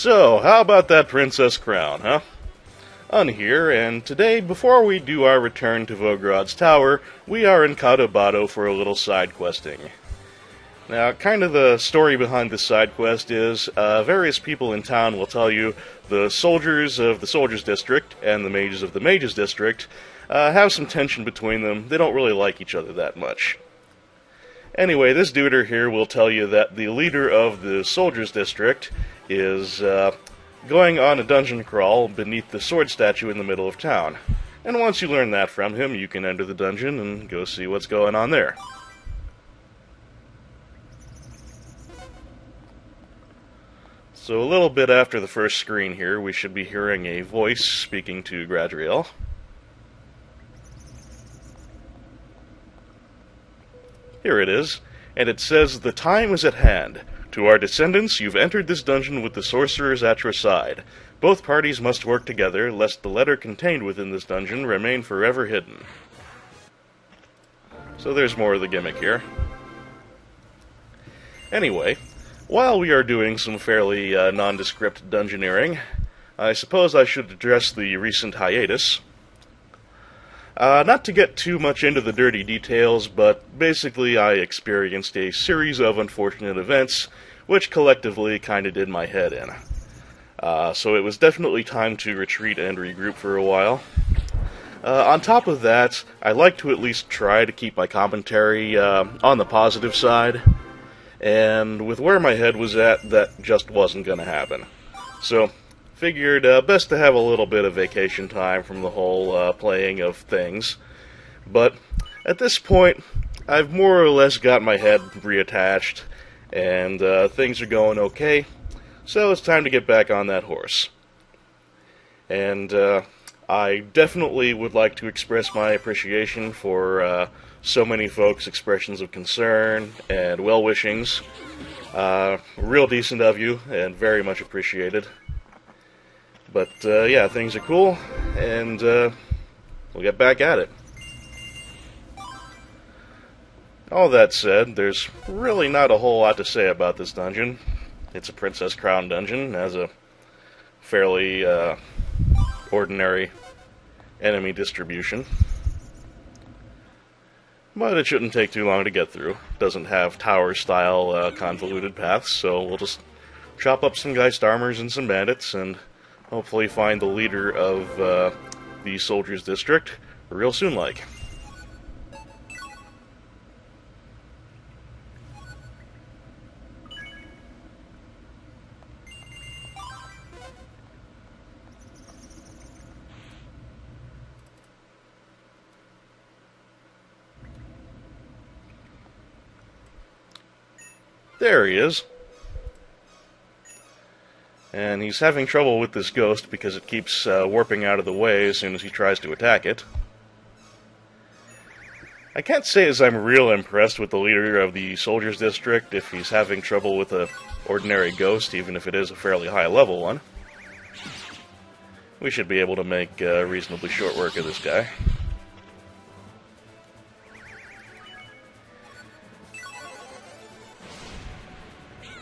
So, how about that princess crown, huh? Un here, and today, before we do our return to Vograd's tower, we are in Cotabato for a little side questing. Now, kind of the story behind this side quest is, various people in town will tell you the soldiers of the Soldiers District and the mages of the Mages District have some tension between them. They don't really like each other that much. Anyway, this duder here will tell you that the leader of the Soldiers District is going on a dungeon crawl beneath the sword statue in the middle of town. And once you learn that from him, you can enter the dungeon and go see what's going on there. So a little bit after the first screen here, we should be hearing a voice speaking to Gradriel. Here it is, and it says, "The time is at hand. To our descendants, you've entered this dungeon with the sorcerers at your side. Both parties must work together, lest the letter contained within this dungeon remain forever hidden." So there's more of the gimmick here. Anyway, while we are doing some fairly nondescript dungeoneering, I suppose I should address the recent hiatus. Not to get too much into the dirty details, but basically I experienced a series of unfortunate events which collectively kinda did my head in. So it was definitely time to retreat and regroup for a while. On top of that, I like to at least try to keep my commentary on the positive side, and with where my head was at, that just wasn't going to happen. So, figured best to have a little bit of vacation time from the whole playing of things. But at this point, I've more or less got my head reattached, and things are going okay, so it's time to get back on that horse. And I definitely would like to express my appreciation for so many folks' expressions of concern and well-wishings. Real decent of you, and very much appreciated. But yeah, things are cool, and we'll get back at it. All that said, there's really not a whole lot to say about this dungeon. It's a Princess Crown dungeon, has a fairly ordinary enemy distribution. But it shouldn't take too long to get through. Doesn't have tower-style convoluted paths, so we'll just chop up some Geist armors and some bandits, and hopefully find the leader of the Soldiers District real soon-like. There he is. And he's having trouble with this ghost because it keeps warping out of the way as soon as he tries to attack it. I can't say as I'm real impressed with the leader of the Soldiers District if he's having trouble with an ordinary ghost, even if it is a fairly high-level one. We should be able to make reasonably short work of this guy.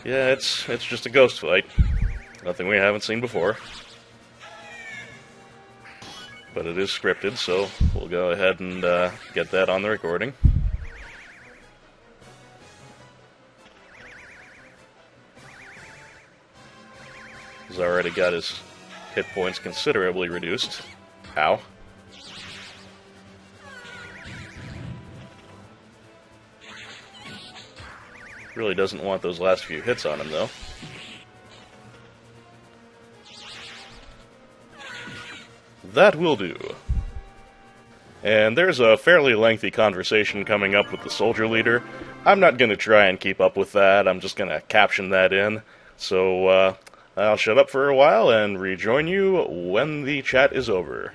Yeah, it's just a ghost fight. Nothing we haven't seen before. But it is scripted, so we'll go ahead and get that on the recording. He's already got his hit points considerably reduced. Ow. Really doesn't want those last few hits on him, though. That will do. And there's a fairly lengthy conversation coming up with the soldier leader. I'm not going to try and keep up with that. I'm just going to caption that in. So I'll shut up for a while and rejoin you when the chat is over.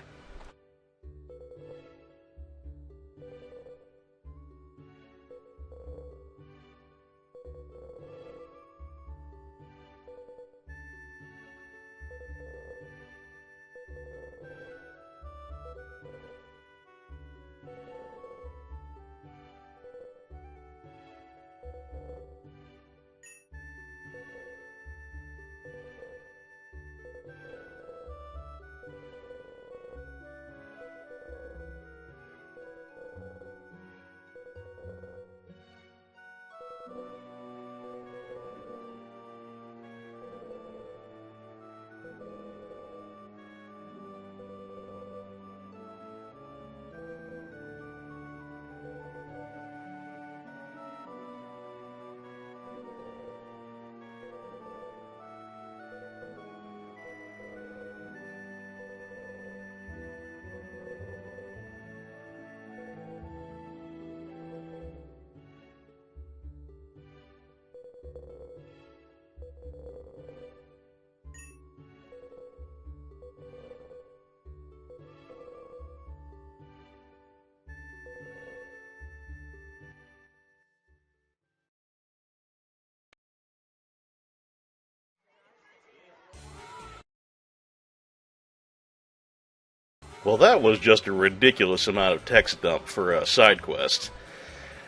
Well, that was just a ridiculous amount of text dump for a side quest.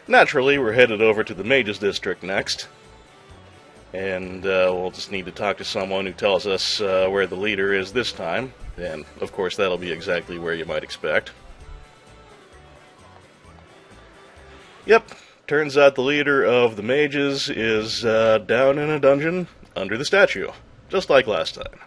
Naturally, we're headed over to the Mages District next, and we'll just need to talk to someone who tells us where the leader is this time, and of course that'll be exactly where you might expect. Yep, turns out the leader of the mages is down in a dungeon under the statue, just like last time.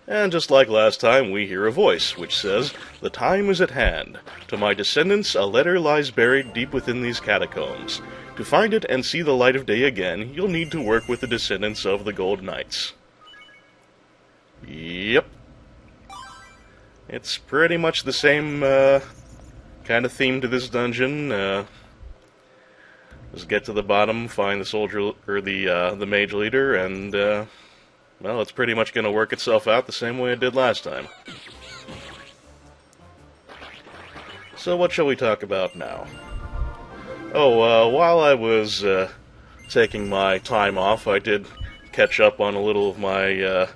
And just like last time, we hear a voice, which says, "The time is at hand. To my descendants a letter lies buried deep within these catacombs. To find it and see the light of day again, you'll need to work with the descendants of the Gold Knights." Yep. It's pretty much the same kind of theme to this dungeon. Just get to the bottom, find the soldier, or the mage leader, and well, it's pretty much going to work itself out the same way it did last time. So what shall we talk about now? Oh, while I was taking my time off, I did catch up on a little of my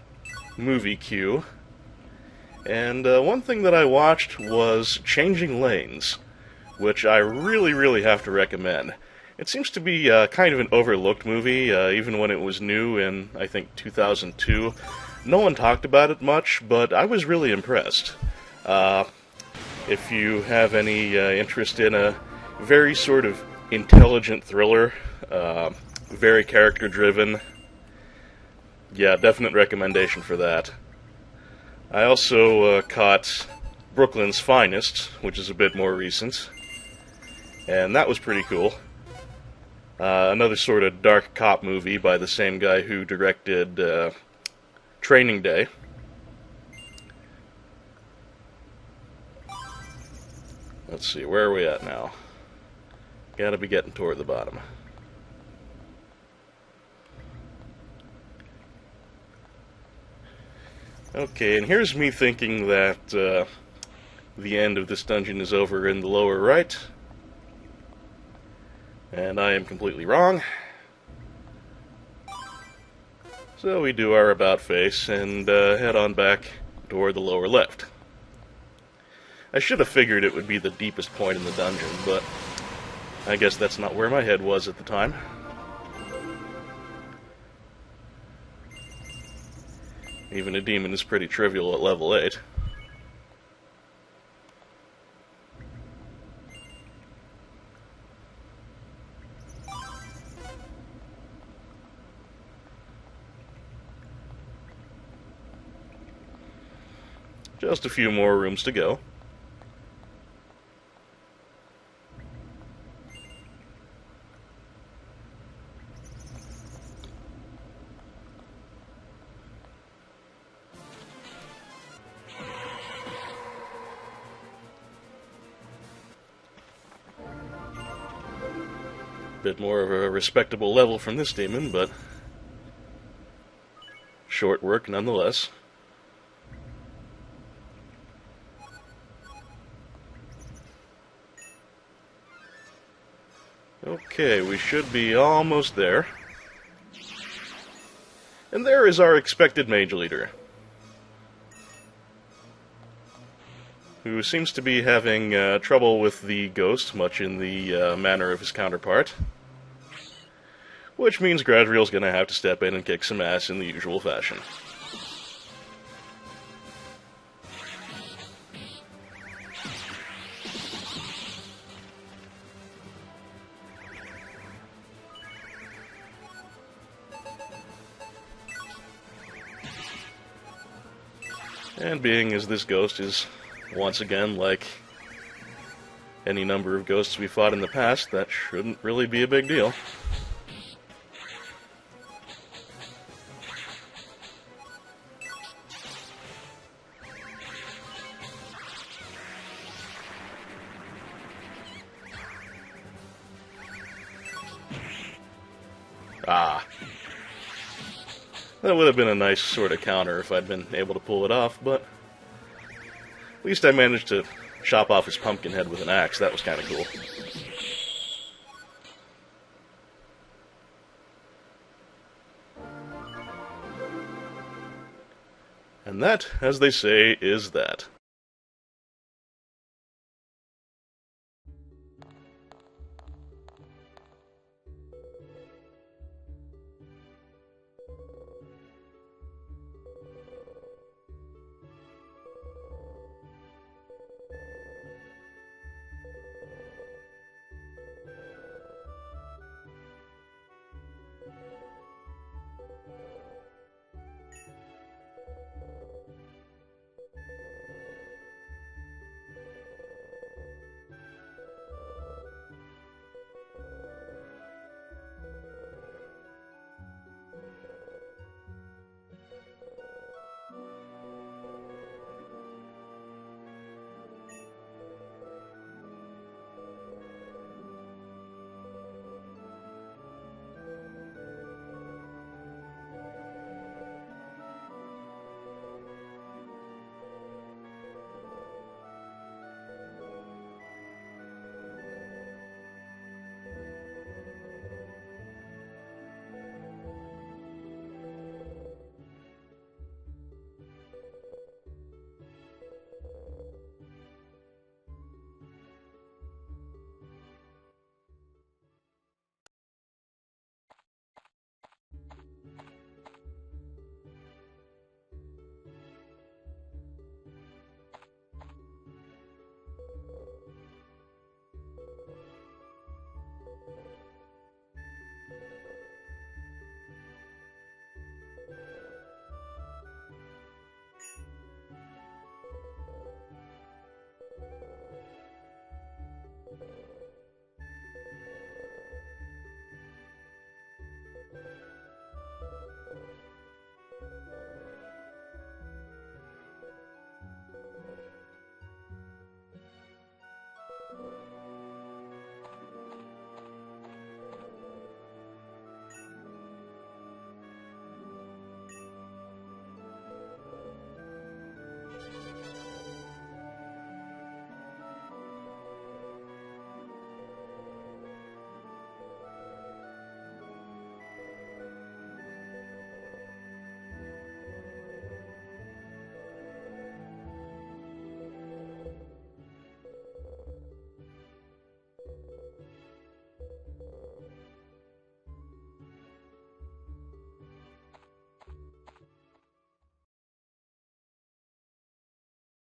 movie queue. And one thing that I watched was Changing Lanes, which I really, really have to recommend. It seems to be kind of an overlooked movie, even when it was new in, I think, 2002. No one talked about it much, but I was really impressed. If you have any interest in a very sort of intelligent thriller, very character-driven, yeah, definite recommendation for that. I also caught Brooklyn's Finest, which is a bit more recent, and that was pretty cool. Another sort of dark cop movie by the same guy who directed Training Day. Let's see, where are we at now? Gotta be getting toward the bottom. Okay, and here's me thinking that the end of this dungeon is over in the lower right. And I am completely wrong. So we do our about face and head on back toward the lower left. I should have figured it would be the deepest point in the dungeon, but I guess that's not where my head was at the time. Even a demon is pretty trivial at level 8. Just a few more rooms to go. Bit more of a respectable level from this demon, but short work nonetheless. Okay, we should be almost there. And there is our expected mage leader, who seems to be having trouble with the ghost, much in the manner of his counterpart. Which means Gradriel's gonna have to step in and kick some ass in the usual fashion. And being as this ghost is, once again, like any number of ghosts we fought in the past, that shouldn't really be a big deal. Ah, That would have been a nice sort of counter if I'd been able to pull it off, but at least I managed to chop off his pumpkin head with an axe. That was kind of cool. And that, as they say, is that.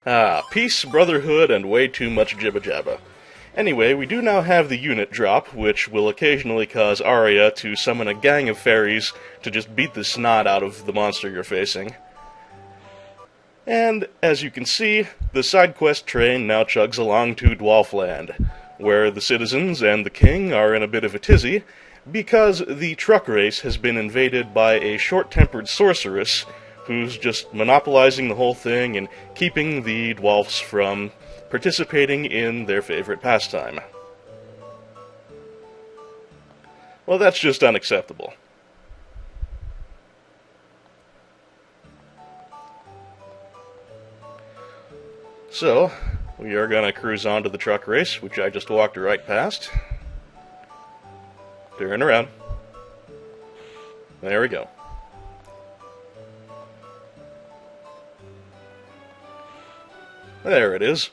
Ah, peace, brotherhood, and way too much jibba-jabba. Anyway, we do now have the unit drop, which will occasionally cause Arya to summon a gang of fairies to just beat the snot out of the monster you're facing. And, as you can see, the side quest train now chugs along to Dwarfland, where the citizens and the king are in a bit of a tizzy, because the truck race has been invaded by a short-tempered sorceress who's just monopolizing the whole thing and keeping the dwarfs from participating in their favorite pastime. Well, that's just unacceptable. So, we are going to cruise on to the truck race, which I just walked right past. Turn around. There we go. There it is.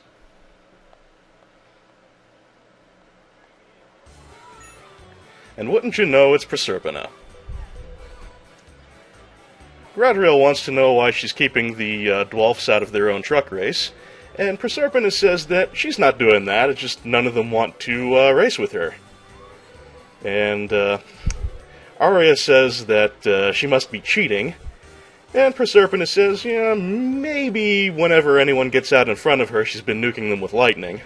And wouldn't you know, it's Proserpina. Gradriel wants to know why she's keeping the dwarfs out of their own truck race, and Proserpina says that she's not doing that, it's just none of them want to race with her. And Arya says that she must be cheating, and Proserpina says, yeah, maybe whenever anyone gets out in front of her, she's been nuking them with lightning.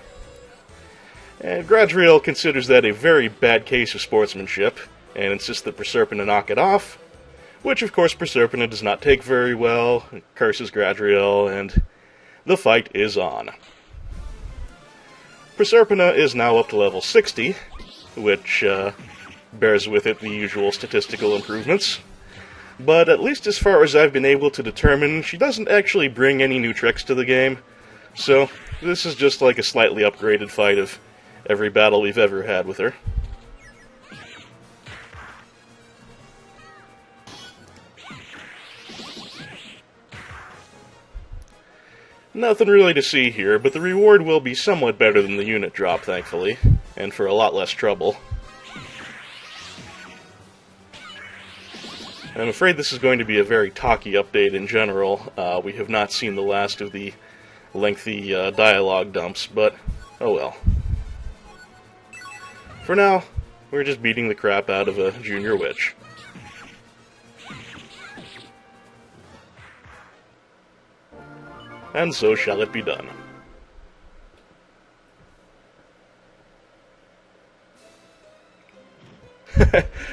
And Gradriel considers that a very bad case of sportsmanship, and insists that Proserpina knock it off, which of course Proserpina does not take very well, curses Gradriel, and the fight is on. Proserpina is now up to level 60, which bears with it the usual statistical improvements. But at least as far as I've been able to determine, she doesn't actually bring any new tricks to the game. So this is just like a slightly upgraded fight of every battle we've ever had with her. Nothing really to see here, but the reward will be somewhat better than the unit drop, thankfully, and for a lot less trouble. I'm afraid this is going to be a very talky update in general. We have not seen the last of the lengthy dialogue dumps, but oh well. For now, we're just beating the crap out of a junior witch. And so shall it be done.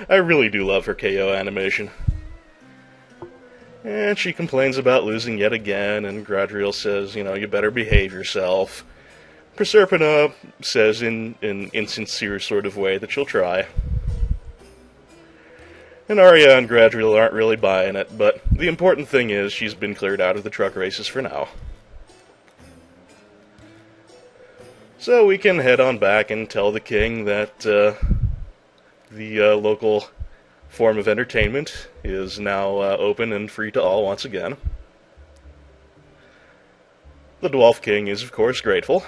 I really do love her KO animation. And she complains about losing yet again, and Gradriel says, you know, you better behave yourself. Proserpina says in an insincere sort of way that she'll try. And Arya and Gradriel aren't really buying it, but the important thing is she's been cleared out of the truck races for now. So we can head on back and tell the king that the local form of entertainment is now open and free to all once again. The Dwarf King is, of course, grateful.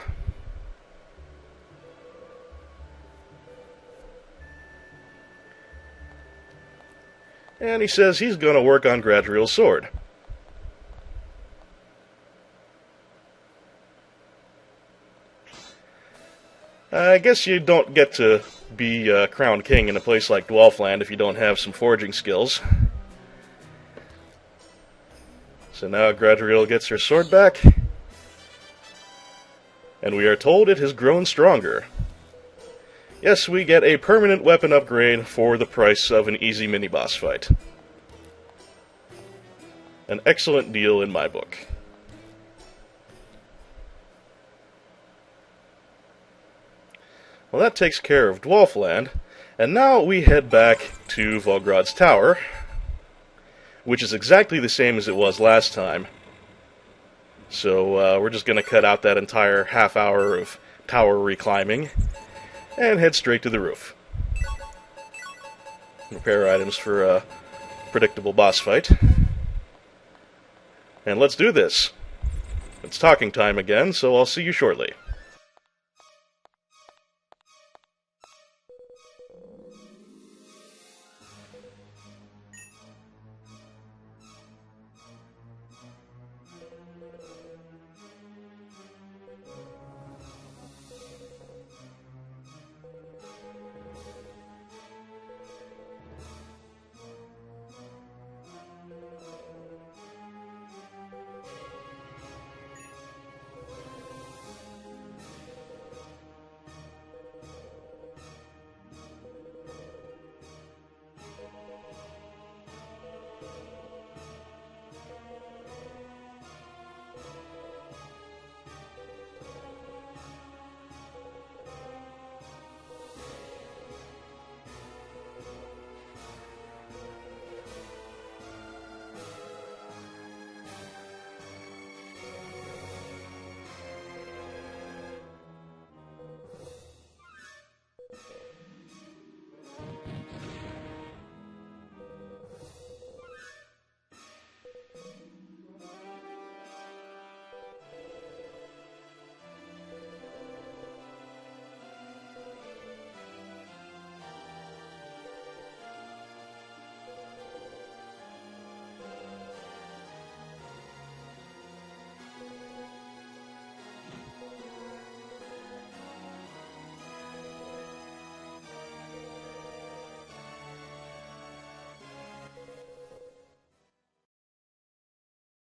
And he says he's going to work on Gradriel's sword. I guess you don't get to be crowned king in a place like Dwarfland if you don't have some forging skills. So now Gradriel gets her sword back, and we are told it has grown stronger. Yes, we get a permanent weapon upgrade for the price of an easy mini-boss fight. An excellent deal in my book. Well, that takes care of Dwarfland, and now we head back to Vograd's tower, which is exactly the same as it was last time. So we're just going to cut out that entire half hour of tower reclimbing and head straight to the roof. Repair items for a predictable boss fight. And let's do this. It's talking time again, so I'll see you shortly.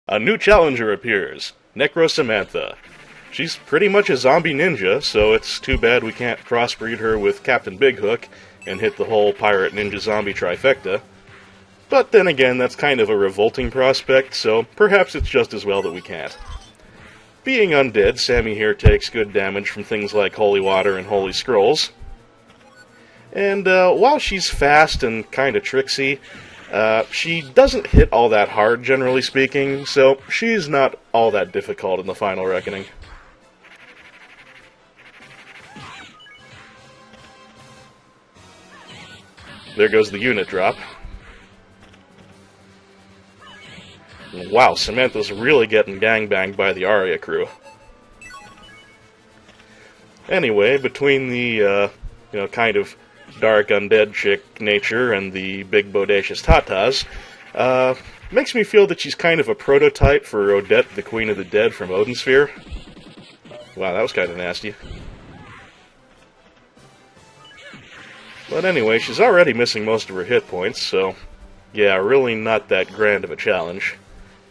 A new challenger appears, Necrosamantha. She's pretty much a zombie ninja, so it's too bad we can't crossbreed her with Captain Big Hook and hit the whole pirate ninja zombie trifecta. But then again, that's kind of a revolting prospect, so perhaps it's just as well that we can't. Being undead, Sammy here takes good damage from things like holy water and holy scrolls. And while she's fast and kinda tricksy, She doesn't hit all that hard, generally speaking, so she's not all that difficult in the final reckoning. There goes the unit drop. Wow, Samantha's really getting gangbanged by the Arya crew. Anyway, between the, kind of dark undead chick nature and the big bodacious tatas, makes me feel that she's kind of a prototype for Odette, the Queen of the Dead from Odinsphere. Wow, that was kind of nasty. But anyway, she's already missing most of her hit points, so yeah, really not that grand of a challenge.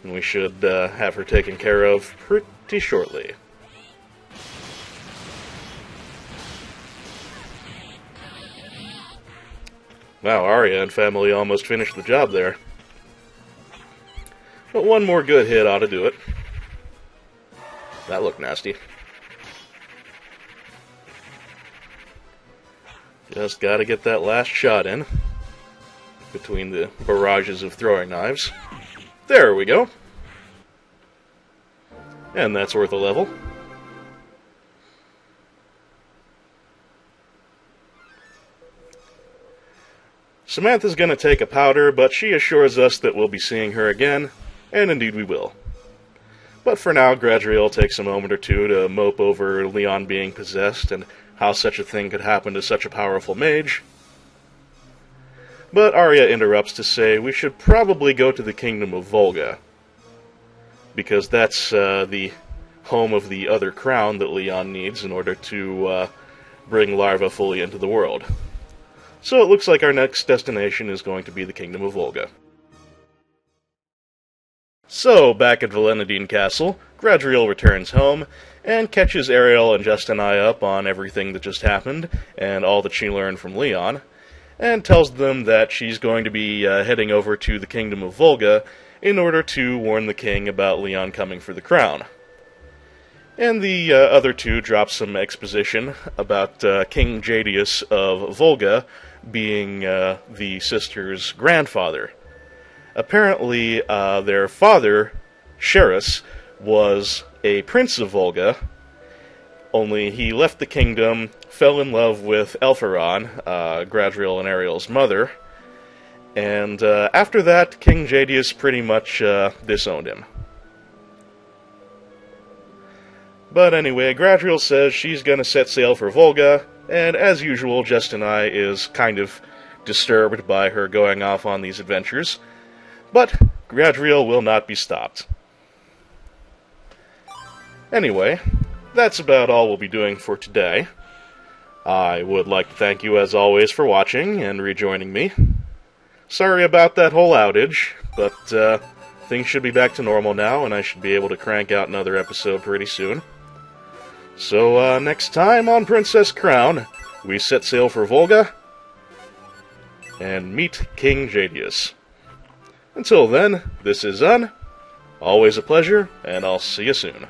And we should have her taken care of pretty shortly. Wow, Arya and family almost finished the job there. But one more good hit ought to do it. That looked nasty. Just gotta get that last shot in between the barrages of throwing knives. There we go. And that's worth a level. Samantha's going to take a powder, but she assures us that we'll be seeing her again, and indeed we will. But for now, Gradriel takes a moment or two to mope over Leon being possessed and how such a thing could happen to such a powerful mage. But Arya interrupts to say we should probably go to the kingdom of Vulga, because that's the home of the other crown that Leon needs in order to bring Larva fully into the world. So it looks like our next destination is going to be the Kingdom of Vulga. So, back at Valenadine Castle, Gradriel returns home, and catches Ariel and Just and I up on everything that just happened, and all that she learned from Leon, and tells them that she's going to be heading over to the Kingdom of Vulga in order to warn the king about Leon coming for the crown. And the other two drop some exposition about King Jadius of Vulga being the sister's grandfather. Apparently, their father, Sherris, was a prince of Vulga, only he left the kingdom, fell in love with Elpharon, Gradriel and Ariel's mother, and after that, King Jadius pretty much disowned him. But anyway, Gradriel says she's going to set sail for Vulga, and as usual, Just and I is kind of disturbed by her going off on these adventures. But Gradriel will not be stopped. Anyway, that's about all we'll be doing for today. I would like to thank you as always for watching and rejoining me. Sorry about that whole outage, but things should be back to normal now, and I should be able to crank out another episode pretty soon. So, next time on Princess Crown, we set sail for Vulga and meet King Jadius. Until then, this is Un, always a pleasure, and I'll see you soon.